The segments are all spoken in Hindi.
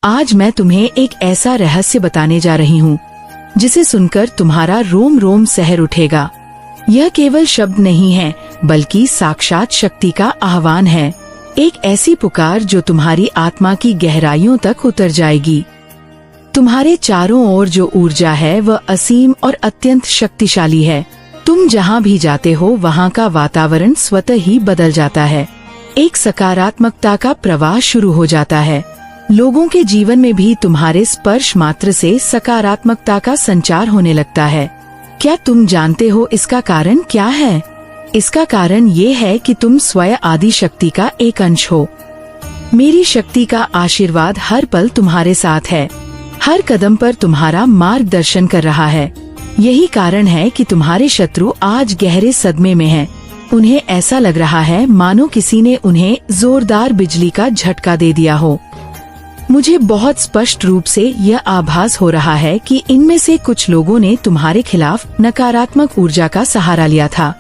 आज मैं तुम्हें एक ऐसा रहस्य बताने जा रही हूँ जिसे सुनकर तुम्हारा रोम रोम सहर उठेगा। यह केवल शब्द नहीं है, बल्कि साक्षात शक्ति का आह्वान है। एक ऐसी पुकार जो तुम्हारी आत्मा की गहराइयों तक उतर जाएगी। तुम्हारे चारों ओर जो ऊर्जा है वह असीम और अत्यंत शक्तिशाली है। तुम जहाँ भी जाते हो वहाँ का वातावरण स्वतः ही बदल जाता है। एक सकारात्मकता का प्रवाह शुरू हो जाता है। लोगों के जीवन में भी तुम्हारे स्पर्श मात्र से सकारात्मकता का संचार होने लगता है। क्या तुम जानते हो इसका कारण क्या है? इसका कारण ये है कि तुम स्वयं आदि शक्ति का एक अंश हो। मेरी शक्ति का आशीर्वाद हर पल तुम्हारे साथ है, हर कदम पर तुम्हारा मार्गदर्शन कर रहा है। यही कारण है कि तुम्हारे शत्रु आज गहरे सदमे में हैं। उन्हें ऐसा लग रहा है मानो किसी ने उन्हें जोरदार बिजली का झटका दे दिया हो। मुझे बहुत स्पष्ट रूप से यह आभास हो रहा है कि इनमें से कुछ लोगों ने तुम्हारे खिलाफ नकारात्मक ऊर्जा का सहारा लिया था।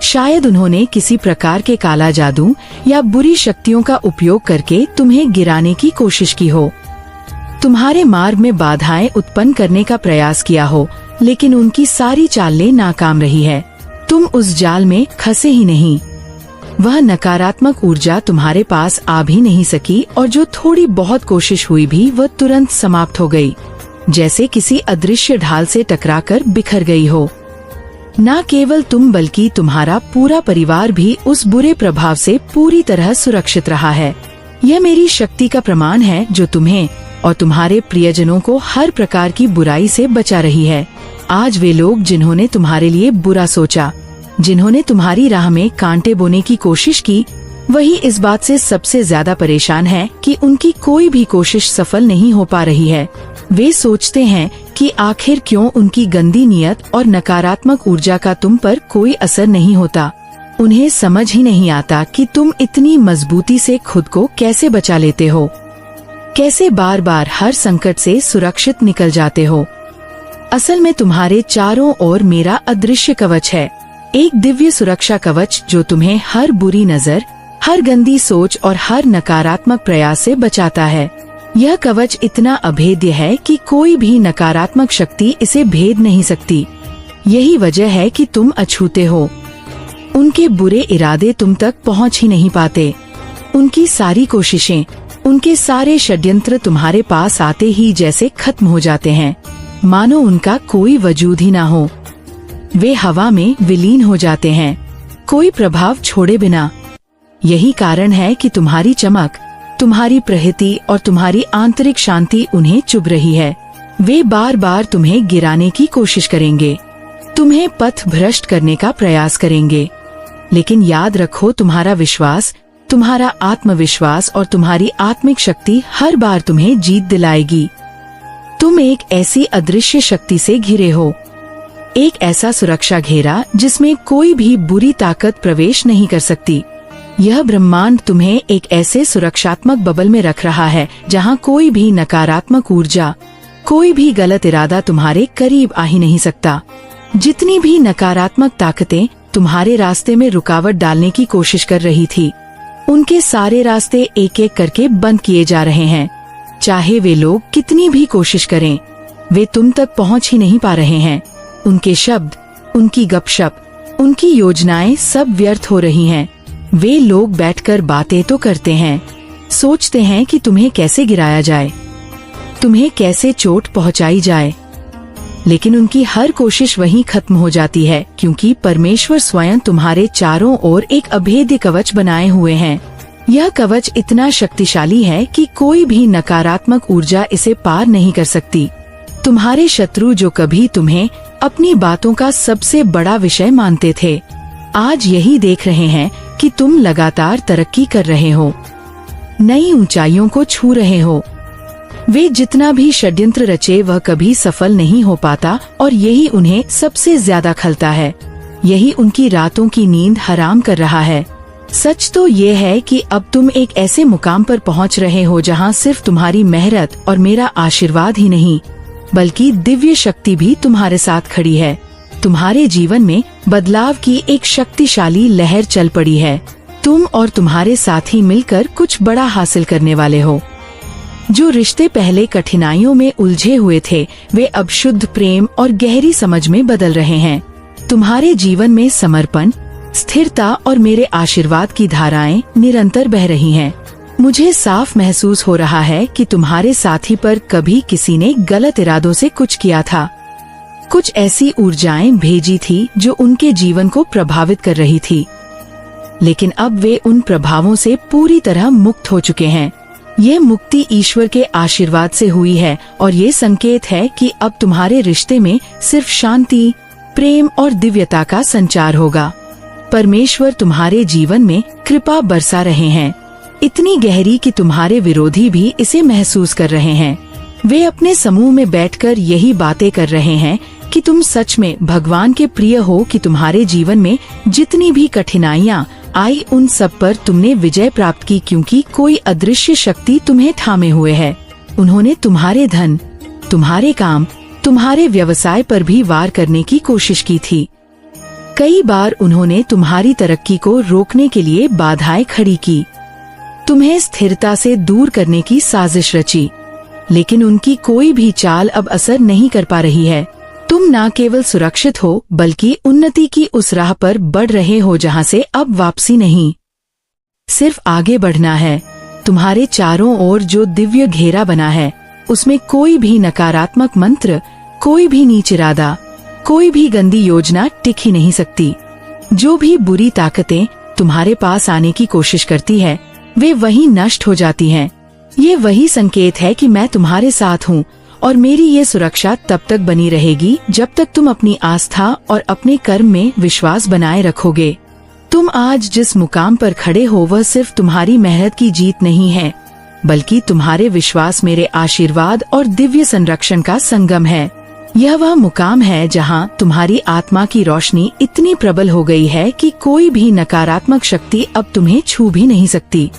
शायद उन्होंने किसी प्रकार के काला जादू या बुरी शक्तियों का उपयोग करके तुम्हें गिराने की कोशिश की हो। तुम्हारे मार्ग में बाधाएं उत्पन्न करने का प्रयास किया हो, लेकिन उनकी सारी चालें नाकाम रही है। तुम उस जाल में फंसे ही नहीं। वह नकारात्मक ऊर्जा तुम्हारे पास आ भी नहीं सकी, और जो थोड़ी बहुत कोशिश हुई भी वह तुरंत समाप्त हो गई, जैसे किसी अदृश्य ढाल से टकराकर बिखर गई हो। न केवल तुम बल्कि तुम्हारा पूरा परिवार भी उस बुरे प्रभाव से पूरी तरह सुरक्षित रहा है। यह मेरी शक्ति का प्रमाण है जो तुम्हें और तुम्हारे प्रियजनों को हर प्रकार की बुराई से बचा रही है। आज वे लोग जिन्होंने तुम्हारे लिए बुरा सोचा, जिन्होंने तुम्हारी राह में कांटे बोने की कोशिश की, वही इस बात से सबसे ज्यादा परेशान हैं कि उनकी कोई भी कोशिश सफल नहीं हो पा रही है। वे सोचते हैं कि आखिर क्यों उनकी गंदी नीयत और नकारात्मक ऊर्जा का तुम पर कोई असर नहीं होता। उन्हें समझ ही नहीं आता कि तुम इतनी मजबूती से खुद को कैसे बचा लेते हो, कैसे बार बार हर संकट से सुरक्षित निकल जाते हो। असल में तुम्हारे चारों ओर मेरा अदृश्य कवच है, एक दिव्य सुरक्षा कवच जो तुम्हें हर बुरी नजर, हर गंदी सोच और हर नकारात्मक प्रयास से बचाता है। यह कवच इतना अभेद्य है कि कोई भी नकारात्मक शक्ति इसे भेद नहीं सकती। यही वजह है कि तुम अछूते हो। उनके बुरे इरादे तुम तक पहुंच ही नहीं पाते। उनकी सारी कोशिशें, उनके सारे षड्यंत्र तुम्हारे पास आते ही जैसे खत्म हो जाते हैं, मानो उनका कोई वजूद ही ना हो। वे हवा में विलीन हो जाते हैं, कोई प्रभाव छोड़े बिना। यही कारण है कि तुम्हारी चमक, तुम्हारी प्रकृति और तुम्हारी आंतरिक शांति उन्हें चुभ रही है। वे बार बार तुम्हें गिराने की कोशिश करेंगे, तुम्हें पथ भ्रष्ट करने का प्रयास करेंगे। लेकिन याद रखो, तुम्हारा विश्वास, तुम्हारा आत्मविश्वास और तुम्हारी आत्मिक शक्ति हर बार तुम्हें जीत दिलाएगी। तुम एक ऐसी अदृश्य शक्ति से घिरे हो, एक ऐसा सुरक्षा घेरा जिसमें कोई भी बुरी ताकत प्रवेश नहीं कर सकती। यह ब्रह्मांड तुम्हें एक ऐसे सुरक्षात्मक बबल में रख रहा है जहां कोई भी नकारात्मक ऊर्जा, कोई भी गलत इरादा तुम्हारे करीब आ ही नहीं सकता। जितनी भी नकारात्मक ताकतें तुम्हारे रास्ते में रुकावट डालने की कोशिश कर रही थी, उनके सारे रास्ते एक एक करके बंद किए जा रहे हैं। चाहे वे लोग कितनी भी कोशिश करें, वे तुम तक पहुंच ही नहीं पा रहे हैं। उनके शब्द, उनकी गपशप, उनकी योजनाएं सब व्यर्थ हो रही हैं। वे लोग बैठकर बातें तो करते हैं, सोचते हैं कि तुम्हें कैसे गिराया जाए, तुम्हें कैसे चोट पहुंचाई जाए, लेकिन उनकी हर कोशिश वहीं खत्म हो जाती है, क्योंकि परमेश्वर स्वयं तुम्हारे चारों ओर एक अभेद्य कवच बनाए हुए हैं। यह कवच इतना शक्तिशाली है कि कोई भी नकारात्मक ऊर्जा इसे पार नहीं कर सकती। तुम्हारे शत्रु जो कभी तुम्हें अपनी बातों का सबसे बड़ा विषय मानते थे, आज यही देख रहे हैं कि तुम लगातार तरक्की कर रहे हो, नई ऊंचाइयों को छू रहे हो। वे जितना भी षड्यंत्र रचे वह कभी सफल नहीं हो पाता, और यही उन्हें सबसे ज्यादा खलता है। यही उनकी रातों की नींद हराम कर रहा है। सच तो ये है कि अब तुम एक ऐसे मुकाम पर पहुंच रहे हो जहां सिर्फ तुम्हारी मेहनत और मेरा आशीर्वाद ही नहीं, बल्कि दिव्य शक्ति भी तुम्हारे साथ खड़ी है। तुम्हारे जीवन में बदलाव की एक शक्तिशाली लहर चल पड़ी है। तुम और तुम्हारे साथी मिलकर कुछ बड़ा हासिल करने वाले हो। जो रिश्ते पहले कठिनाइयों में उलझे हुए थे, वे अब शुद्ध प्रेम और गहरी समझ में बदल रहे हैं। तुम्हारे जीवन में समर्पण, स्थिरता और मेरे आशीर्वाद की धाराएं निरंतर बह रही हैं। मुझे साफ महसूस हो रहा है कि तुम्हारे साथी पर कभी किसी ने गलत इरादों से कुछ किया था। कुछ ऐसी ऊर्जाएं भेजी थी जो उनके जीवन को प्रभावित कर रही थी, लेकिन अब वे उन प्रभावों से पूरी तरह मुक्त हो चुके हैं। ये मुक्ति ईश्वर के आशीर्वाद से हुई है और ये संकेत है कि अब तुम्हारे रिश्ते में सिर्फ शांति, प्रेम और दिव्यता का संचार होगा। परमेश्वर तुम्हारे जीवन में कृपा बरसा रहे हैं, इतनी गहरी कि तुम्हारे विरोधी भी इसे महसूस कर रहे हैं। वे अपने समूह में बैठकर यही बातें कर रहे हैं कि तुम सच में भगवान के प्रिय हो, कि तुम्हारे जीवन में जितनी भी कठिनाइयाँ आई उन सब पर तुमने विजय प्राप्त की, क्योंकि कोई अदृश्य शक्ति तुम्हें थामे हुए है। उन्होंने तुम्हारे धन, तुम्हारे काम, तुम्हारे व्यवसाय पर भी वार करने की कोशिश की थी। कई बार उन्होंने तुम्हारी तरक्की को रोकने के लिए बाधाएं खड़ी की, तुम्हें स्थिरता से दूर करने की साजिश रची, लेकिन उनकी कोई भी चाल अब असर नहीं कर पा रही है। तुम न केवल सुरक्षित हो, बल्कि उन्नति की उस राह पर बढ़ रहे हो जहां से अब वापसी नहीं, सिर्फ आगे बढ़ना है। तुम्हारे चारों ओर जो दिव्य घेरा बना है, उसमें कोई भी नकारात्मक मंत्र, कोई भी नीच इरादा, कोई भी गंदी योजना टिक ही नहीं सकती। जो भी बुरी ताकतें तुम्हारे पास आने की कोशिश करती है, वे वहीं नष्ट हो जाती हैं। ये वही संकेत है कि मैं तुम्हारे साथ हूँ और मेरी ये सुरक्षा तब तक बनी रहेगी जब तक तुम अपनी आस्था और अपने कर्म में विश्वास बनाए रखोगे। तुम आज जिस मुकाम पर खड़े हो वह सिर्फ तुम्हारी मेहनत की जीत नहीं है, बल्कि तुम्हारे विश्वास, मेरे आशीर्वाद और दिव्य संरक्षण का संगम है। यह वह मुकाम है जहां तुम्हारी आत्मा की रोशनी इतनी प्रबल हो गई है कि कोई भी नकारात्मक शक्ति अब तुम्हें छू भी नहीं सकती।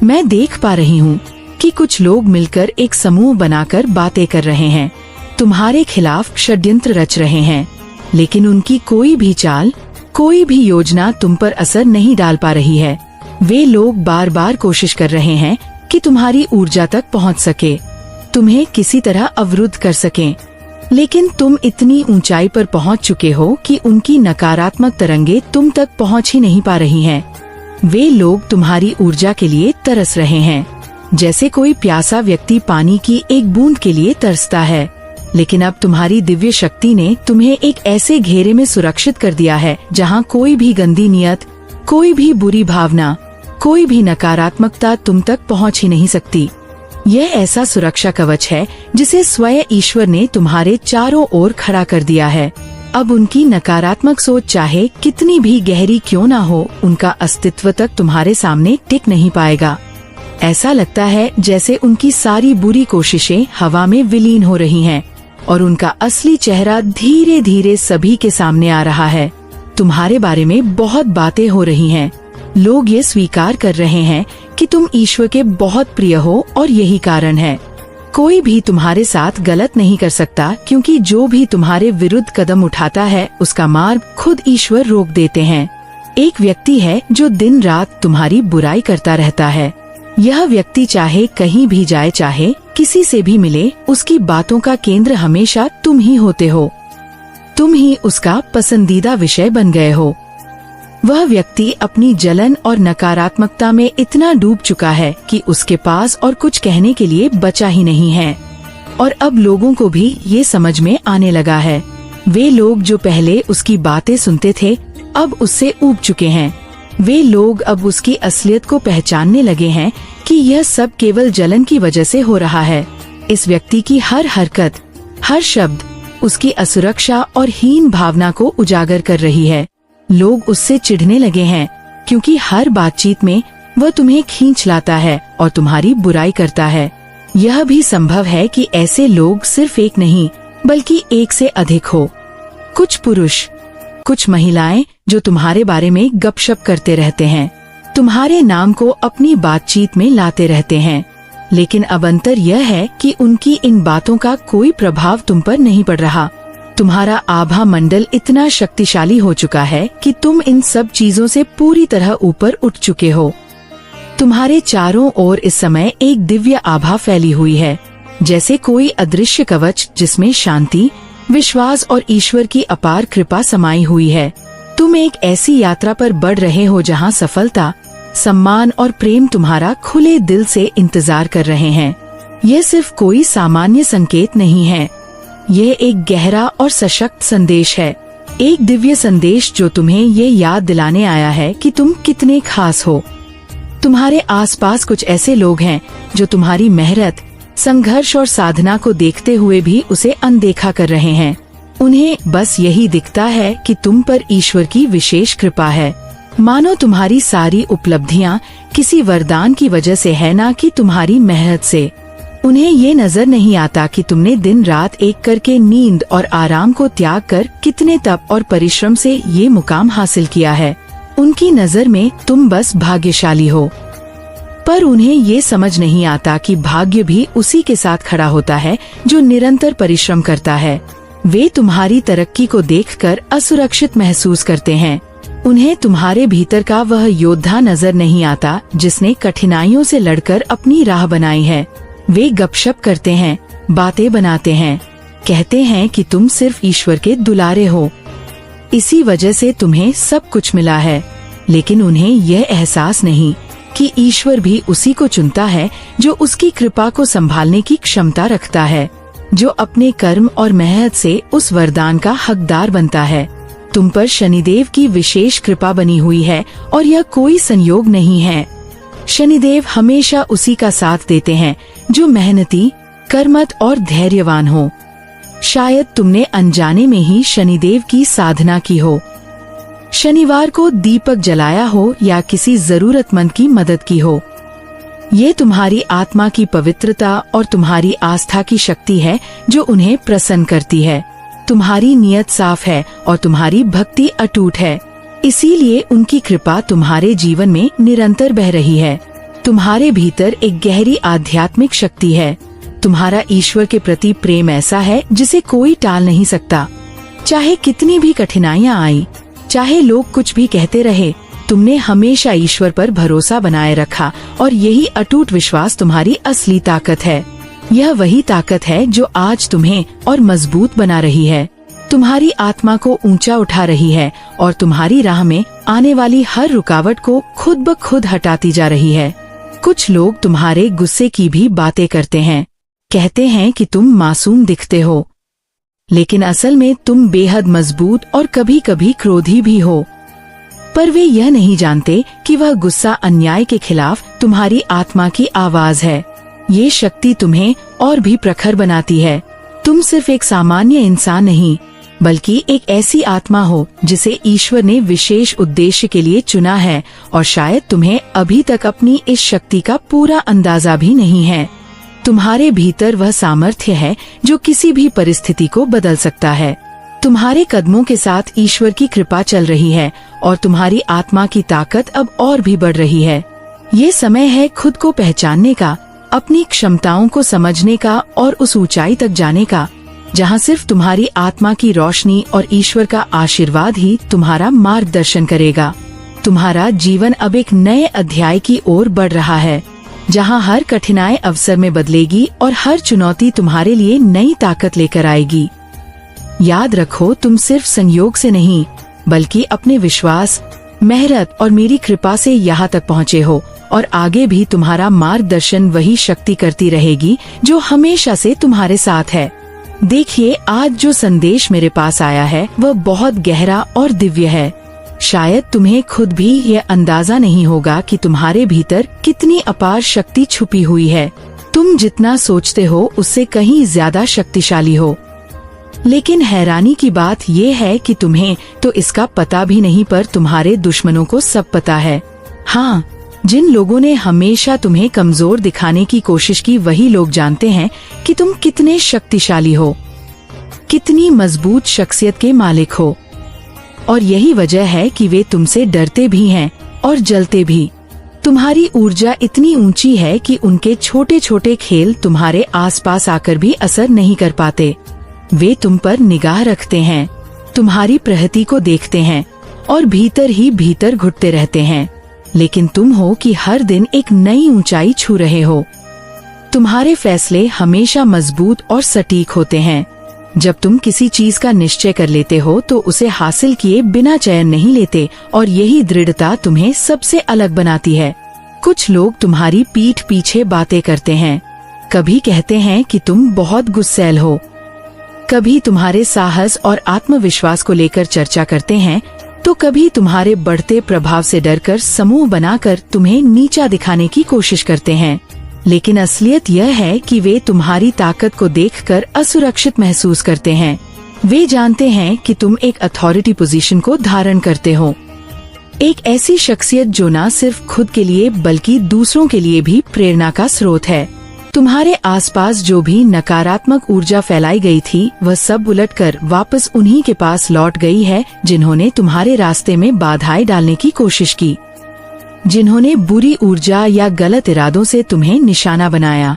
मैं देख पा रही हूँ कि कुछ लोग मिलकर एक समूह बनाकर बातें कर रहे हैं, तुम्हारे खिलाफ षड्यंत्र रच रहे हैं, लेकिन उनकी कोई भी चाल, कोई भी योजना तुम पर असर नहीं डाल पा रही है। वे लोग बार बार कोशिश कर रहे हैं कि तुम्हारी ऊर्जा तक पहुंच सके, तुम्हें किसी तरह अवरुद्ध कर सकें, लेकिन तुम इतनी ऊंचाई पर पहुंच चुके हो कि उनकी नकारात्मक तरंगे तुम तक पहुंच ही नहीं पा रही हैं। वे लोग तुम्हारी ऊर्जा के लिए तरस रहे हैं, जैसे कोई प्यासा व्यक्ति पानी की एक बूंद के लिए तरसता है। लेकिन अब तुम्हारी दिव्य शक्ति ने तुम्हें एक ऐसे घेरे में सुरक्षित कर दिया है जहां कोई भी गंदी नियत, कोई भी बुरी भावना, कोई भी नकारात्मकता तुम तक पहुंच ही नहीं सकती। यह ऐसा सुरक्षा कवच है जिसे स्वयं ईश्वर ने तुम्हारे चारों ओर खड़ा कर दिया है। अब उनकी नकारात्मक सोच चाहे कितनी भी गहरी क्यों ना हो, उनका अस्तित्व तक तुम्हारे सामने टिक नहीं पाएगा। ऐसा लगता है जैसे उनकी सारी बुरी कोशिशें हवा में विलीन हो रही हैं और उनका असली चेहरा धीरे धीरे सभी के सामने आ रहा है। तुम्हारे बारे में बहुत बातें हो रही हैं। लोग ये स्वीकार कर रहे हैं कि तुम ईश्वर के बहुत प्रिय हो और यही कारण है। कोई भी तुम्हारे साथ गलत नहीं कर सकता, क्योंकि जो भी तुम्हारे विरुद्ध कदम उठाता है उसका मार्ग खुद ईश्वर रोक देते हैं। एक व्यक्ति है जो दिन रात तुम्हारी बुराई करता रहता है। यह व्यक्ति चाहे कहीं भी जाए, चाहे किसी से भी मिले, उसकी बातों का केंद्र हमेशा तुम ही होते हो। तुम ही उसका पसंदीदा विषय बन गए हो। वह व्यक्ति अपनी जलन और नकारात्मकता में इतना डूब चुका है कि उसके पास और कुछ कहने के लिए बचा ही नहीं है। और अब लोगों को भी ये समझ में आने लगा है। वे लोग जो पहले उसकी बातें सुनते थे, अब उससे ऊब चुके हैं। वे लोग अब उसकी असलियत को पहचानने लगे हैं कि यह सब केवल जलन की वजह से हो रहा है। इस व्यक्ति की हर हरकत, हर शब्द उसकी असुरक्षा और हीन भावना को उजागर कर रही है। लोग उससे चिढ़ने लगे हैं, क्योंकि हर बातचीत में वह तुम्हें खींच लाता है और तुम्हारी बुराई करता है। यह भी संभव है कि ऐसे लोग सिर्फ एक नहीं, बल्कि एक से अधिक हो। कुछ पुरुष, कुछ महिलाएं जो तुम्हारे बारे में गपशप करते रहते हैं, तुम्हारे नाम को अपनी बातचीत में लाते रहते हैं, लेकिन अब अंतर यह है कि उनकी इन बातों का कोई प्रभाव तुम पर नहीं पड़ रहा। तुम्हारा आभा मंडल इतना शक्तिशाली हो चुका है कि तुम इन सब चीजों से पूरी तरह ऊपर उठ चुके हो। तुम्हारे चारों ओर इस समय एक दिव्य आभा फैली हुई है, जैसे कोई अदृश्य कवच जिसमें शांति, विश्वास और ईश्वर की अपार कृपा समाई हुई है। तुम एक ऐसी यात्रा पर बढ़ रहे हो जहां सफलता, सम्मान और प्रेम तुम्हारा खुले दिल से इंतजार कर रहे हैं। यह सिर्फ कोई सामान्य संकेत नहीं है, यह एक गहरा और सशक्त संदेश है, एक दिव्य संदेश जो तुम्हें ये याद दिलाने आया है कि तुम कितने खास हो। तुम्हारे आसपास कुछ ऐसे लोग हैं जो तुम्हारी मेहनत, संघर्ष और साधना को देखते हुए भी उसे अनदेखा कर रहे हैं। उन्हें बस यही दिखता है कि तुम पर ईश्वर की विशेष कृपा है, मानो तुम्हारी सारी उपलब्धियां किसी वरदान की वजह से है, ना कि तुम्हारी मेहनत से। उन्हें ये नजर नहीं आता कि तुमने दिन रात एक करके नींद और आराम को त्याग कर कितने तप और परिश्रम से ये मुकाम हासिल किया है। उनकी नजर में तुम बस भाग्यशाली हो, पर उन्हें ये समझ नहीं आता कि भाग्य भी उसी के साथ खड़ा होता है जो निरंतर परिश्रम करता है। वे तुम्हारी तरक्की को देखकर असुरक्षित महसूस करते हैं। उन्हें तुम्हारे भीतर का वह योद्धा नजर नहीं आता जिसने कठिनाइयों से लड़कर अपनी राह बनाई है। वे गपशप करते हैं, बातें बनाते हैं, कहते हैं कि तुम सिर्फ ईश्वर के दुलारे हो, इसी वजह से तुम्हें सब कुछ मिला है। लेकिन उन्हें यह एहसास नहीं कि ईश्वर भी उसी को चुनता है जो उसकी कृपा को संभालने की क्षमता रखता है, जो अपने कर्म और मेहनत से उस वरदान का हकदार बनता है। तुम पर शनिदेव की विशेष कृपा बनी हुई है और यह कोई संयोग नहीं है। शनिदेव हमेशा उसी का साथ देते हैं जो मेहनती, कर्मठ और धैर्यवान हो। शायद तुमने अनजाने में ही शनिदेव की साधना की हो, शनिवार को दीपक जलाया हो या किसी जरूरतमंद की मदद की हो। ये तुम्हारी आत्मा की पवित्रता और तुम्हारी आस्था की शक्ति है जो उन्हें प्रसन्न करती है। तुम्हारी नियत साफ है और तुम्हारी भक्ति अटूट है, इसीलिए उनकी कृपा तुम्हारे जीवन में निरंतर बह रही है। तुम्हारे भीतर एक गहरी आध्यात्मिक शक्ति है। तुम्हारा ईश्वर के प्रति प्रेम ऐसा है जिसे कोई टाल नहीं सकता। चाहे कितनी भी कठिनाइयां आई, चाहे लोग कुछ भी कहते रहे, तुमने हमेशा ईश्वर पर भरोसा बनाए रखा और यही अटूट विश्वास तुम्हारी असली ताकत है। यह वही ताकत है जो आज तुम्हें और मजबूत बना रही है, तुम्हारी आत्मा को ऊंचा उठा रही है और तुम्हारी राह में आने वाली हर रुकावट को खुद ब खुद हटाती जा रही है। कुछ लोग तुम्हारे गुस्से की भी बातें करते हैं, कहते हैं कि तुम मासूम दिखते हो, लेकिन असल में तुम बेहद मजबूत और कभी कभी क्रोधी भी हो। पर वे यह नहीं जानते कि वह गुस्सा अन्याय के खिलाफ तुम्हारी आत्मा की आवाज है। ये शक्ति तुम्हें और भी प्रखर बनाती है। तुम सिर्फ एक सामान्य इंसान नहीं, बल्कि एक ऐसी आत्मा हो जिसे ईश्वर ने विशेष उद्देश्य के लिए चुना है, और शायद तुम्हें अभी तक अपनी इस शक्ति का पूरा अंदाजा भी नहीं है। तुम्हारे भीतर वह सामर्थ्य है जो किसी भी परिस्थिति को बदल सकता है। तुम्हारे कदमों के साथ ईश्वर की कृपा चल रही है और तुम्हारी आत्मा की ताकत अब और भी बढ़ रही है। ये समय है खुद को पहचानने का, अपनी क्षमताओं को समझने का और उस ऊंचाई तक जाने का जहां सिर्फ तुम्हारी आत्मा की रोशनी और ईश्वर का आशीर्वाद ही तुम्हारा मार्गदर्शन करेगा। तुम्हारा जीवन अब एक नए अध्याय की ओर बढ़ रहा है, जहां हर कठिनाई अवसर में बदलेगी और हर चुनौती तुम्हारे लिए नई ताकत लेकर आएगी। याद रखो, तुम सिर्फ संयोग से नहीं, बल्कि अपने विश्वास, मेहनत और मेरी कृपा से यहाँ तक पहुँचे हो, और आगे भी तुम्हारा मार्गदर्शन वही शक्ति करती रहेगी जो हमेशा से तुम्हारे साथ है। देखिए, आज जो संदेश मेरे पास आया है वह बहुत गहरा और दिव्य है। शायद तुम्हें खुद भी यह अंदाजा नहीं होगा कि तुम्हारे भीतर कितनी अपार शक्ति छुपी हुई है। तुम जितना सोचते हो उससे कहीं ज्यादा शक्तिशाली हो। लेकिन हैरानी की बात यह है कि तुम्हें तो इसका पता भी नहीं, पर तुम्हारे दुश्मनों को सब पता है। हाँ, जिन लोगों ने हमेशा तुम्हें कमजोर दिखाने की कोशिश की, वही लोग जानते हैं कि तुम कितने शक्तिशाली हो, कितनी मजबूत शख्सियत के मालिक हो। और यही वजह है कि वे तुमसे डरते भी हैं और जलते भी। तुम्हारी ऊर्जा इतनी ऊंची है कि उनके छोटे छोटे खेल तुम्हारे आसपास आकर भी असर नहीं कर पाते। वे तुम पर निगाह रखते हैं, तुम्हारी प्रगति को देखते हैं और भीतर ही भीतर घुटते रहते हैं। लेकिन तुम हो कि हर दिन एक नई ऊंचाई छू रहे हो। तुम्हारे फैसले हमेशा मजबूत और सटीक होते हैं। जब तुम किसी चीज का निश्चय कर लेते हो तो उसे हासिल किए बिना चयन नहीं लेते, और यही दृढ़ता तुम्हें सबसे अलग बनाती है। कुछ लोग तुम्हारी पीठ पीछे बातें करते हैं। कभी कहते हैं कि तुम बहुत गुस्सैल हो, कभी तुम्हारे साहस और आत्मविश्वास को लेकर चर्चा करते हैं, तो कभी तुम्हारे बढ़ते प्रभाव से डरकर समूह बनाकर तुम्हें नीचा दिखाने की कोशिश करते हैं। लेकिन असलियत यह है कि वे तुम्हारी ताकत को देखकर असुरक्षित महसूस करते हैं। वे जानते हैं कि तुम एक अथॉरिटी पोजीशन को धारण करते हो, एक ऐसी शख्सियत जो न सिर्फ खुद के लिए बल्कि दूसरों के लिए भी प्रेरणा का स्रोत है। तुम्हारे आसपास जो भी नकारात्मक ऊर्जा फैलाई गई थी, वह सब उलटकर वापस उन्हीं के पास लौट गई है जिन्होंने तुम्हारे रास्ते में बाधाएं डालने की कोशिश की, जिन्होंने बुरी ऊर्जा या गलत इरादों से तुम्हें निशाना बनाया।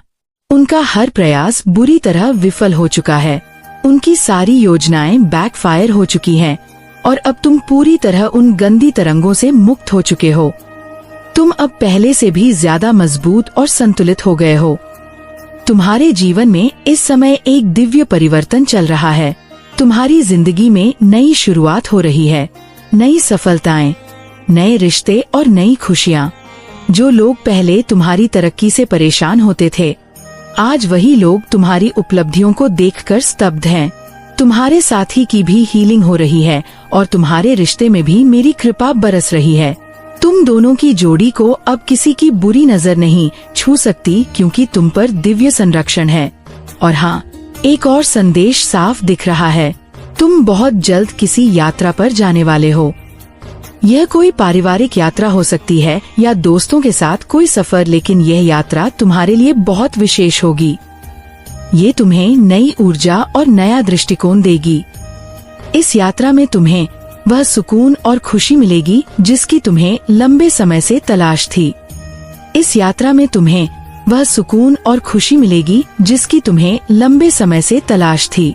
उनका हर प्रयास बुरी तरह विफल हो चुका है। उनकी सारी योजनाएं बैकफायर हो चुकी हैं, और अब तुम पूरी तरह उन गंदी तरंगों से मुक्त हो चुके हो। तुम अब पहले से भी ज्यादा मजबूत और संतुलित हो गए हो। तुम्हारे जीवन में इस समय एक दिव्य परिवर्तन चल रहा है। तुम्हारी जिंदगी में नई शुरुआत हो रही है, नई सफलताएं, नए रिश्ते और नई खुशियाँ। जो लोग पहले तुम्हारी तरक्की से परेशान होते थे, आज वही लोग तुम्हारी उपलब्धियों को देखकर स्तब्ध हैं। तुम्हारे साथी की भी हीलिंग हो रही है और तुम्हारे रिश्ते में भी मेरी कृपा बरस रही है। तुम दोनों की जोड़ी को अब किसी की बुरी नजर नहीं छू सकती, क्योंकि तुम पर दिव्य संरक्षण है। और हाँ, एक और संदेश साफ दिख रहा है। तुम बहुत जल्द किसी यात्रा पर जाने वाले हो। यह कोई पारिवारिक यात्रा हो सकती है या दोस्तों के साथ कोई सफर, लेकिन यह यात्रा तुम्हारे लिए बहुत विशेष होगी। ये तुम्हें नई ऊर्जा और नया दृष्टिकोण देगी। इस यात्रा में तुम्हें वह सुकून और खुशी मिलेगी जिसकी तुम्हें लंबे समय से तलाश थी। इस यात्रा में तुम्हें वह सुकून और खुशी मिलेगी जिसकी तुम्हें लंबे समय से तलाश थी।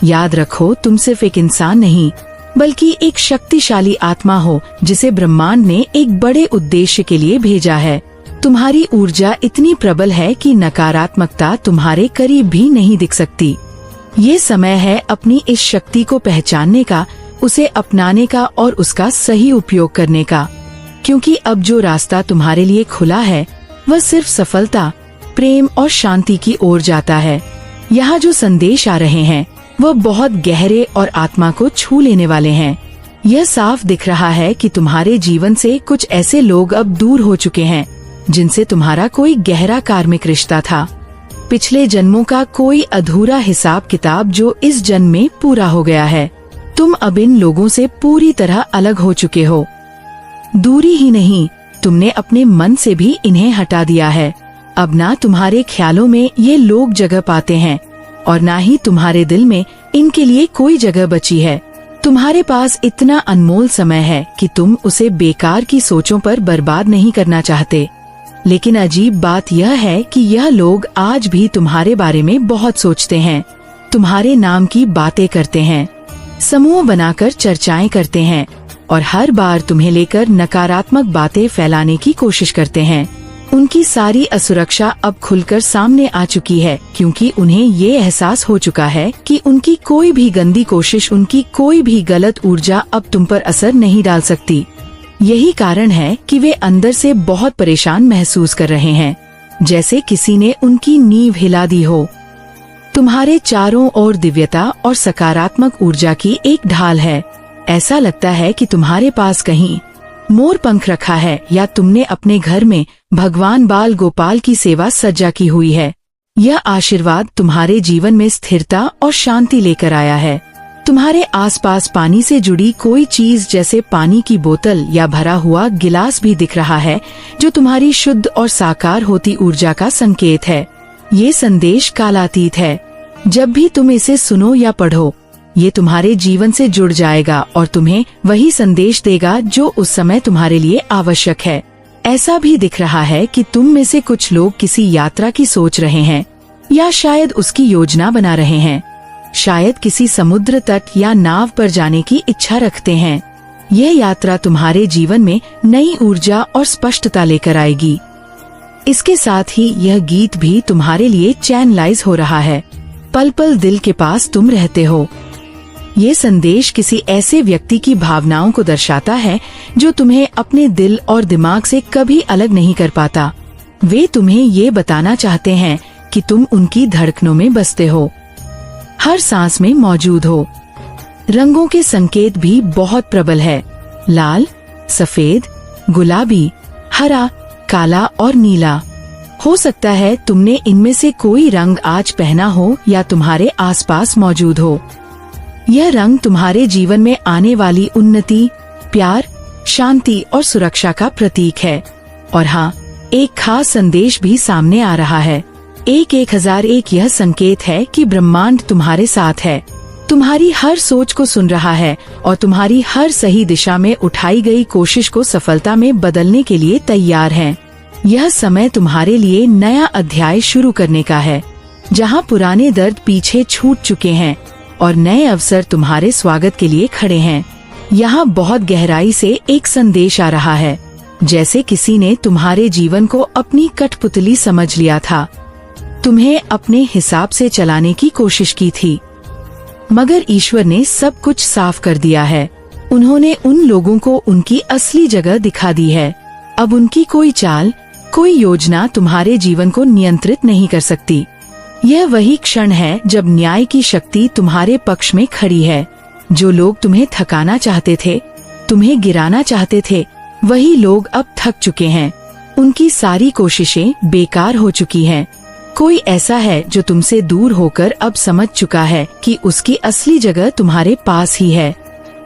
याद रखो, तुम सिर्फ एक इंसान नहीं बल्कि एक शक्तिशाली आत्मा हो जिसे ब्रह्मांड ने एक बड़े उद्देश्य के लिए भेजा है। तुम्हारी ऊर्जा इतनी प्रबल है कि नकारात्मकता तुम्हारे करीब भी नहीं दिख सकती। ये समय है अपनी इस शक्ति को पहचानने का, उसे अपनाने का और उसका सही उपयोग करने का, क्योंकि अब जो रास्ता तुम्हारे लिए खुला है वह सिर्फ सफलता, प्रेम और शांति की ओर जाता है। यहाँ जो संदेश आ रहे हैं वह बहुत गहरे और आत्मा को छू लेने वाले हैं। यह साफ दिख रहा है कि तुम्हारे जीवन से कुछ ऐसे लोग अब दूर हो चुके हैं जिनसे तुम्हारा कोई गहरा कार्मिक रिश्ता था। पिछले जन्मों का कोई अधूरा हिसाब किताब जो इस जन्म में पूरा हो गया है। तुम अब इन लोगों से पूरी तरह अलग हो चुके हो। दूरी ही नहीं, तुमने अपने मन से भी इन्हें हटा दिया है। अब ना तुम्हारे ख्यालों में ये लोग जगह पाते हैं और ना ही तुम्हारे दिल में इनके लिए कोई जगह बची है। तुम्हारे पास इतना अनमोल समय है कि तुम उसे बेकार की सोचों पर बर्बाद नहीं करना चाहते। लेकिन अजीब बात यह है कि यह लोग आज भी तुम्हारे बारे में बहुत सोचते हैं, तुम्हारे नाम की बातें करते हैं, समूह बनाकर चर्चाएं करते हैं और हर बार तुम्हें लेकर नकारात्मक बातें फैलाने की कोशिश करते हैं। उनकी सारी असुरक्षा अब खुलकर सामने आ चुकी है, क्योंकि उन्हें ये एहसास हो चुका है कि उनकी कोई भी गंदी कोशिश, उनकी कोई भी गलत ऊर्जा अब तुम पर असर नहीं डाल सकती। यही कारण है कि वे अंदर से बहुत परेशान महसूस कर रहे हैं, जैसे किसी ने उनकी नींव हिला दी हो। तुम्हारे चारों ओर दिव्यता और सकारात्मक ऊर्जा की एक ढाल है। ऐसा लगता है कि तुम्हारे पास कहीं मोर पंख रखा है या तुमने अपने घर में भगवान बाल गोपाल की सेवा सज्जा की हुई है। यह आशीर्वाद तुम्हारे जीवन में स्थिरता और शांति लेकर आया है। तुम्हारे आसपास पानी से जुड़ी कोई चीज, जैसे पानी की बोतल या भरा हुआ गिलास भी दिख रहा है, जो तुम्हारी शुद्ध और साकार होती ऊर्जा का संकेत है। ये संदेश कालातीत है। जब भी तुम इसे सुनो या पढ़ो, ये तुम्हारे जीवन से जुड़ जाएगा और तुम्हें वही संदेश देगा जो उस समय तुम्हारे लिए आवश्यक है। ऐसा भी दिख रहा है कि तुम में से कुछ लोग किसी यात्रा की सोच रहे हैं या शायद उसकी योजना बना रहे हैं। शायद किसी समुद्र तट या नाव पर जाने की इच्छा रखते हैं। यह यात्रा तुम्हारे जीवन में नई ऊर्जा और स्पष्टता लेकर आएगी। इसके साथ ही यह गीत भी तुम्हारे लिए चैनलाइज हो रहा है। पल पल दिल के पास तुम रहते हो। ये संदेश किसी ऐसे व्यक्ति की भावनाओं को दर्शाता है जो तुम्हें अपने दिल और दिमाग से कभी अलग नहीं कर पाता। वे तुम्हें ये बताना चाहते हैं कि तुम उनकी धड़कनों में बसते हो, हर सांस में मौजूद हो। रंगों के संकेत भी बहुत प्रबल है। लाल, सफेद, गुलाबी, हरा, काला और नीला। हो सकता है तुमने इनमें से कोई रंग आज पहना हो या तुम्हारे आसपास मौजूद हो। यह रंग तुम्हारे जीवन में आने वाली उन्नति, प्यार, शांति और सुरक्षा का प्रतीक है। और हाँ, एक खास संदेश भी सामने आ रहा है। 1001 यह संकेत है कि ब्रह्मांड तुम्हारे साथ है, तुम्हारी हर सोच को सुन रहा है और तुम्हारी हर सही दिशा में उठाई गई कोशिश को सफलता में बदलने के लिए तैयार है। यह समय तुम्हारे लिए नया अध्याय शुरू करने का है, जहां पुराने दर्द पीछे छूट चुके हैं और नए अवसर तुम्हारे स्वागत के लिए खड़े हैं। यहाँ बहुत गहराई से एक संदेश आ रहा है, जैसे किसी ने तुम्हारे जीवन को अपनी कठपुतली समझ लिया था, तुम्हें अपने हिसाब से चलाने की कोशिश की थी, मगर ईश्वर ने सब कुछ साफ कर दिया है। उन्होंने उन लोगों को उनकी असली जगह दिखा दी है। अब उनकी कोई चाल, कोई योजना तुम्हारे जीवन को नियंत्रित नहीं कर सकती। यह वही क्षण है जब न्याय की शक्ति तुम्हारे पक्ष में खड़ी है। जो लोग तुम्हें थकाना चाहते थे, तुम्हें गिराना चाहते थे, वही लोग अब थक चुके हैं। उनकी सारी कोशिशें बेकार हो चुकी हैं। कोई ऐसा है जो तुमसे दूर होकर अब समझ चुका है कि उसकी असली जगह तुम्हारे पास ही है।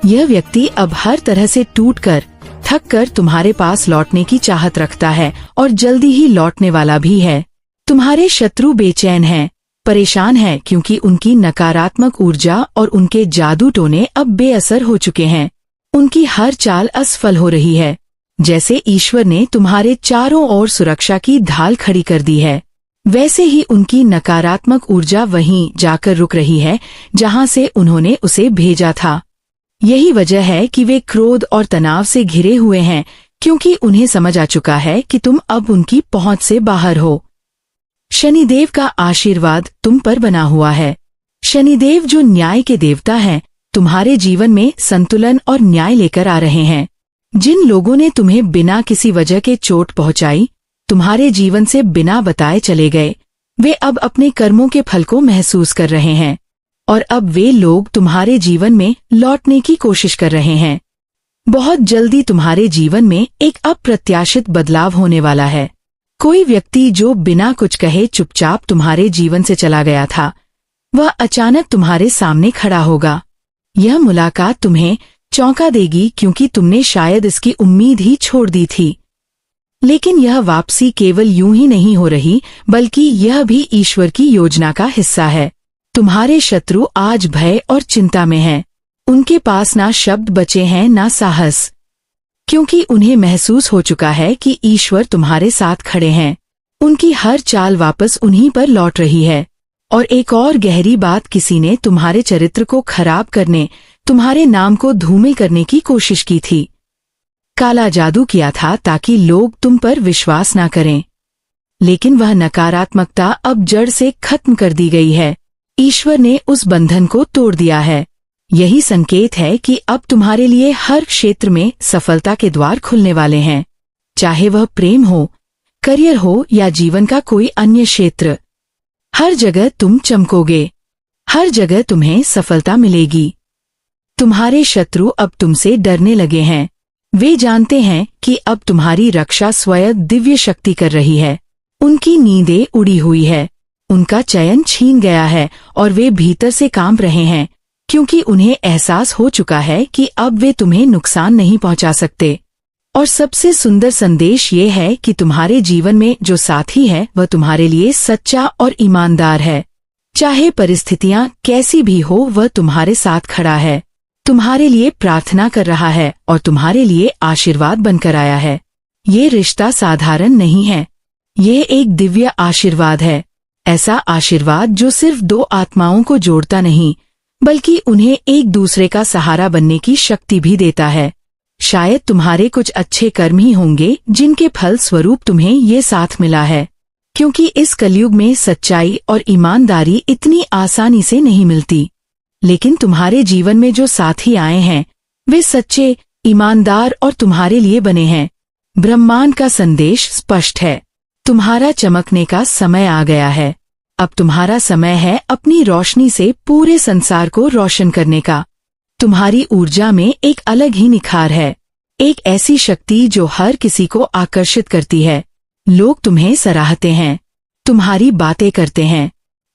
यह व्यक्ति अब हर तरह से टूटकर, थककर तुम्हारे पास लौटने की चाहत रखता है और जल्दी ही लौटने वाला भी है। तुम्हारे शत्रु बेचैन हैं, परेशान हैं, क्योंकि उनकी नकारात्मक ऊर्जा और उनके जादू टोने अब बेअसर हो चुके हैं। उनकी हर चाल असफल हो रही है, जैसे ईश्वर ने तुम्हारे चारों ओर सुरक्षा की ढाल खड़ी कर दी है। वैसे ही उनकी नकारात्मक ऊर्जा वहीं जाकर रुक रही है जहां से उन्होंने उसे भेजा था। यही वजह है कि वे क्रोध और तनाव से घिरे हुए हैं, क्योंकि उन्हें समझ आ चुका है कि तुम अब उनकी पहुंच से बाहर हो। शनिदेव का आशीर्वाद तुम पर बना हुआ है। शनिदेव जो न्याय के देवता हैं, तुम्हारे जीवन में संतुलन और न्याय लेकर आ रहे हैं। जिन लोगों ने तुम्हें बिना किसी वजह के चोट पहुंचाई, तुम्हारे जीवन से बिना बताए चले गए, वे अब अपने कर्मों के फल को महसूस कर रहे हैं और अब वे लोग तुम्हारे जीवन में लौटने की कोशिश कर रहे हैं। बहुत जल्दी तुम्हारे जीवन में एक अप्रत्याशित बदलाव होने वाला है। कोई व्यक्ति जो बिना कुछ कहे चुपचाप तुम्हारे जीवन से चला गया था, वह अचानक तुम्हारे सामने खड़ा होगा। यह मुलाकात तुम्हें चौंका देगी, क्योंकि तुमने शायद इसकी उम्मीद ही छोड़ दी थी। लेकिन यह वापसी केवल यूं ही नहीं हो रही, बल्कि यह भी ईश्वर की योजना का हिस्सा है। तुम्हारे शत्रु आज भय और चिंता में हैं। उनके पास ना शब्द बचे हैं, ना साहस, क्योंकि उन्हें महसूस हो चुका है कि ईश्वर तुम्हारे साथ खड़े हैं। उनकी हर चाल वापस उन्हीं पर लौट रही है। और एक और गहरी बात, किसी ने तुम्हारे चरित्र को खराब करने, तुम्हारे नाम को धूमिल करने की कोशिश की थी। काला जादू किया था ताकि लोग तुम पर विश्वास न करें। लेकिन वह नकारात्मकता अब जड़ से खत्म कर दी गई है। ईश्वर ने उस बंधन को तोड़ दिया है। यही संकेत है कि अब तुम्हारे लिए हर क्षेत्र में सफलता के द्वार खुलने वाले हैं, चाहे वह प्रेम हो, करियर हो या जीवन का कोई अन्य क्षेत्र। हर जगह तुम चमकोगे, हर जगह तुम्हें सफलता मिलेगी। तुम्हारे शत्रु अब तुमसे डरने लगे हैं। वे जानते हैं कि अब तुम्हारी रक्षा स्वयं दिव्य शक्ति कर रही है। उनकी नींदें उड़ी हुई है, उनका चयन छीन गया है और वे भीतर से कांप रहे हैं, क्योंकि उन्हें एहसास हो चुका है कि अब वे तुम्हें नुकसान नहीं पहुंचा सकते। और सबसे सुंदर संदेश ये है कि तुम्हारे जीवन में जो साथी है, वह तुम्हारे लिए सच्चा और ईमानदार है। चाहे परिस्थितियां कैसी भी हो, वह तुम्हारे साथ खड़ा है, तुम्हारे लिए प्रार्थना कर रहा है और तुम्हारे लिए आशीर्वाद बनकर आया है। ये रिश्ता साधारण नहीं है, यह एक दिव्य आशीर्वाद है। ऐसा आशीर्वाद जो सिर्फ दो आत्माओं को जोड़ता नहीं, बल्कि उन्हें एक दूसरे का सहारा बनने की शक्ति भी देता है। शायद तुम्हारे कुछ अच्छे कर्म ही होंगे जिनके फल स्वरूप तुम्हें ये साथ मिला है, क्योंकि इस कलयुग में सच्चाई और ईमानदारी इतनी आसानी से नहीं मिलती। लेकिन तुम्हारे जीवन में जो साथी आए हैं वे सच्चे, ईमानदार और तुम्हारे लिए बने हैं। ब्रह्मांड का संदेश स्पष्ट है, तुम्हारा चमकने का समय आ गया है। अब तुम्हारा समय है अपनी रोशनी से पूरे संसार को रोशन करने का। तुम्हारी ऊर्जा में एक अलग ही निखार है, एक ऐसी शक्ति जो हर किसी को आकर्षित करती है। लोग तुम्हें सराहते हैं, तुम्हारी बातें करते हैं,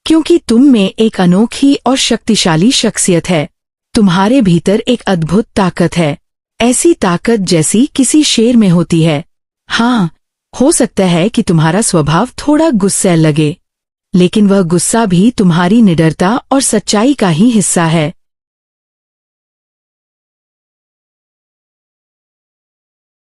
क्योंकि तुम में एक अनोखी और शक्तिशाली शख्सियत है। तुम्हारे भीतर एक अद्भुत ताकत है, ऐसी ताकत जैसी किसी शेर में होती है। हाँ, हो सकता है कि तुम्हारा स्वभाव थोड़ा गुस्सैल लगे, लेकिन वह गुस्सा भी तुम्हारी निडरता और सच्चाई का ही हिस्सा है।